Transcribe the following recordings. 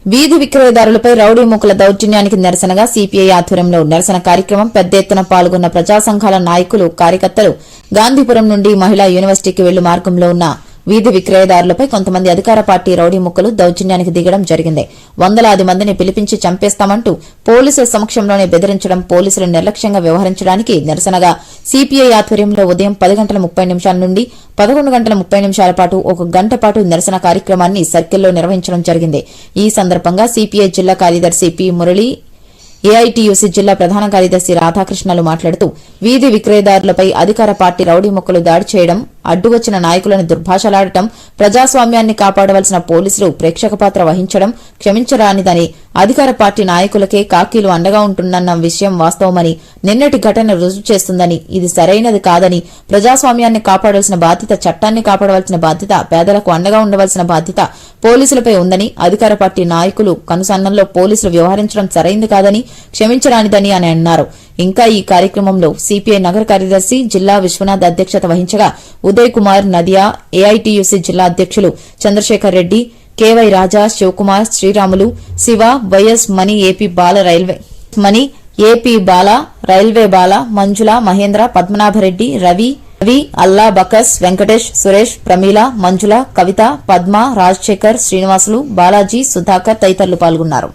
వీధి విక్రయదారులపై రౌడీ మూకల దౌర్జన్యానికి నిరసనగా సిపిఐ ఆధ్వర్యంలో నిరసన కార్యక్రమం పెద్ద ఎత్తున పాల్గొన్న ప్రజా సంఘాల నాయకులు కార్యకర్తలు గాంధీపురం నుండి మహిళా యూనివర్సిటీకి వెళ్లు మార్గంలో ఉన్న వీధి విక్రయదారులపై కొంతమంది అధికార పార్టీ రౌడీ ముక్కలు దౌర్జన్యానికి దిగడం జరిగింది. వందలాది మందిని పిలిపించి చంపేస్తామంటూ పోలీసుల సమక్షంలోనే బెదిరించడం, పోలీసులు నిర్లక్ష్యంగా వ్యవహరించడానికి నిరసనగా సిపిఐ ఆధ్వర్యంలో ఉదయం 10:30 నుండి 11:30 పాటు 1 గంట పాటు నిరసన కార్యక్రమాన్ని సర్కిల్లో నిర్వహించడం జరిగింది. ఈ సందర్భంగా సిపిఐ జిల్లా కార్యదర్శి పి మురళి, ఏఐటీయూసీ జిల్లా ప్రధాన కార్యదర్శి రాధాకృష్ణలు మాట్లాడుతూ వీధి విక్రయదారులపై అధికార పార్టీ రౌడీ ముక్కలు దాడి చేయడం, అడ్డువచ్చిన నాయకులను దుర్భాషలాడటం, ప్రజాస్వామ్యాన్ని కాపాడవలసిన పోలీసులు ప్రేక్షక పాత్ర వహించడం క్షమించరానిదని, అధికార పార్టీ నాయకులకే కాకీలు అండగా ఉంటుందన్న విషయం వాస్తవమని, నిన్నటి ఘటన రుజువు చేస్తుందని, ఇది సరైనది కాదని, ప్రజాస్వామ్యాన్ని కాపాడవలసిన బాధ్యత, చట్టాన్ని కాపాడవలసిన బాధ్యత, పేదలకు అండగా ఉండవలసిన బాధ్యత పోలీసులపై ఉందని, అధికార పార్టీ నాయకులు కనుసన్నల్లో పోలీసులు వ్యవహరించడం సరైంది కాదని, క్షమించరానిదని అని అన్నారు. ఇంకా ఈ కార్యక్రమంలో సిపిఐ నగర కార్యదర్శి జిల్లా విశ్వనాథ్ అధ్యక్షత వహించగా ఉదయ్ కుమార్, నదియా, ఏఐటీయూసీ జిల్లా అధ్యక్షులు చంద్రశేఖర్ రెడ్డి, కేవై రాజా, శివకుమార్, శ్రీరాములు, శివ, వైఎస్ మణి, ఏపీ బాల, రైల్వే బాల, మంజుల, మహేంద్ర, పద్మనాభరెడ్డి, రవి, అల్లా, బకస్, వెంకటేష్, సురేష్, ప్రమీల, మంజుల, కవిత, పద్మ, రాజశేఖర్, శ్రీనివాసులు, బాలాజీ, సుధాకర్ తదితరులు పాల్గొన్నారు.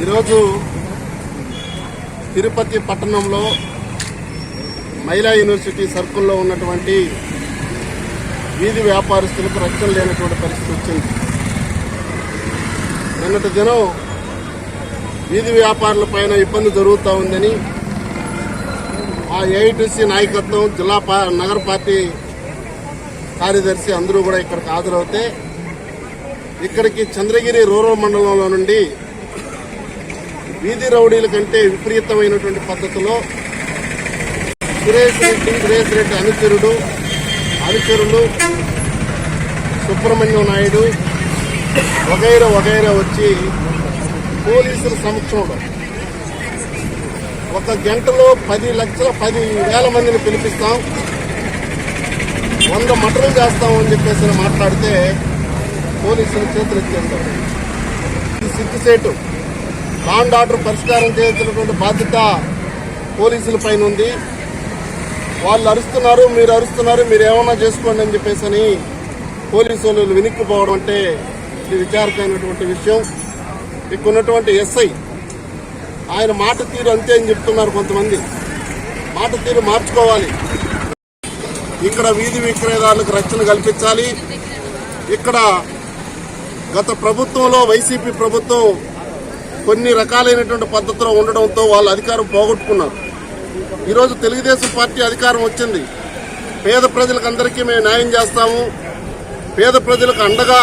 ఈరోజు తిరుపతి పట్టణంలో మహిళా యూనివర్సిటీ సర్కిల్లో ఉన్నటువంటి వీధి వ్యాపారస్తులకు రక్షణ లేనటువంటి పరిస్థితి వచ్చింది. నిన్నటి దినం వీధి వ్యాపారులపైన ఇబ్బంది జరుగుతూ ఉందని ఆ ఏఐటీసీ నాయకత్వం, జిల్లా నగర పార్టీ కార్యదర్శి అందరూ కూడా ఇక్కడికి హాజరవుతే ఇక్కడికి చంద్రగిరి రూరల్ మండలంలో నుండి వీధి రౌడీల కంటే విపరీతమైనటువంటి పద్ధతిలో సురేష్ రెడ్డి అనుచరులు సుబ్రహ్మణ్యం నాయుడు వగైరా వచ్చి పోలీసుల సమక్షంలో 1 గంటలో 10,00,000 మందిని పిలిపిస్తాం, 100 మటర్లు చేస్తామని చెప్పేసి మాట్లాడితే పోలీసులు చేతులు ఎత్తేస్తారు. ఈ సిగ్గుసేటు లా అండ్ ఆర్డర్ పరిష్కారం చేయాల్సినటువంటి బాధ్యత పోలీసుల పైన ఉంది. వాళ్ళు అరుస్తున్నారు, మీరు ఏమన్నా చేసుకోండి అని చెప్పేసి పోలీసు వాళ్ళు వెనక్కిపోవడం అంటే ఇది విచారకమైనటువంటి విషయం. ఇక్కడ ఉన్నటువంటి ఎస్ఐ ఆయన మాట తీరు అంతే అని చెప్తున్నారు. కొంతమంది మాట తీరు మార్చుకోవాలి. ఇక్కడ వీధి విక్రయదారులకు రక్షణ కల్పించాలి. ఇక్కడ గత ప్రభుత్వంలో వైసీపీ ప్రభుత్వం కొన్ని రకాలైనటువంటి పద్ధతిలో ఉండడంతో వాళ్ళు అధికారం పోగొట్టుకున్నారు. ఈరోజు తెలుగుదేశం పార్టీ అధికారం వచ్చింది. పేద ప్రజలకందరికీ మేము న్యాయం చేస్తాము, పేద ప్రజలకు అండగా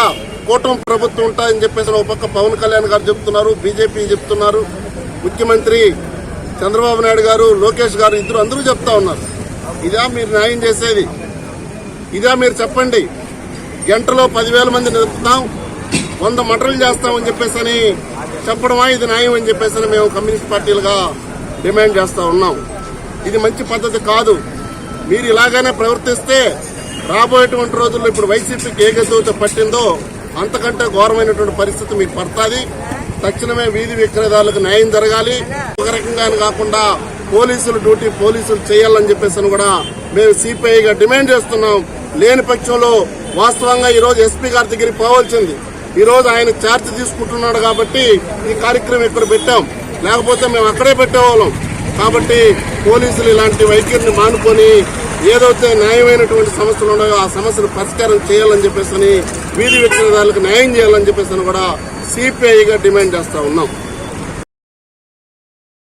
కూటమి ప్రభుత్వం ఉంటాయని చెప్పేసి ఒక పక్క పవన్ కళ్యాణ్ గారు చెప్తున్నారు, బీజేపీ చెప్తున్నారు, ముఖ్యమంత్రి చంద్రబాబు నాయుడు గారు, లోకేష్ గారు అందరూ చెప్తా ఉన్నారు. ఇదా మీరు న్యాయం చేసేది? ఇదా మీరు చెప్పండి? గంటలో 10,000 మంది నిలుపుతాం, 100 మటర్లు చేస్తామని చెప్పేసి చెప్పడమా ఇది న్యాయం అని చెప్పేసి మేము కమ్యూనిస్ట్ పార్టీలుగా డిమాండ్ చేస్తా ఉన్నాం. ఇది మంచి పద్ధతి కాదు. మీరు ఇలాగనే ప్రవర్తిస్తే రాబోయేటువంటి రోజుల్లో ఇప్పుడు వైసీపీకి ఏ గద్దెతో పట్టిందో అంతకంటే ఘోరమైనటువంటి పరిస్థితి మీకు పడుతుంది. తక్షణమే వీధి విక్రయదారులకు న్యాయం జరగాలి. ఒక రకంగా కాకుండా పోలీసులు డ్యూటీ పోలీసులు చేయాలని చెప్పేసి కూడా మేము సిపిఐగా డిమాండ్ చేస్తున్నాం. లేని పక్షంలో వాస్తవంగా ఈరోజు ఎస్పీ గారి దగ్గరికి పోవాల్సింది. ఈరోజు ఆయన ఛార్జ్ తీసుకుంటున్నాడు కాబట్టి ఈ కార్యక్రమం ఇక్కడ పెట్టాం, లేకపోతే మేము అక్కడే పెట్టేవాళ్ళం. కాబట్టి పోలీసులు ఇలాంటి వైఖరిని మానుకొని ఏదైతే న్యాయమైనటువంటి సమస్యలు ఉన్నాయో ఆ సమస్యను పరిష్కారం చేయాలని చెప్పేసి వీధి విక్రయదారులకు న్యాయం చేయాలని చెప్పేసి కూడా సిపిఐగా డిమాండ్ చేస్తా ఉన్నాం.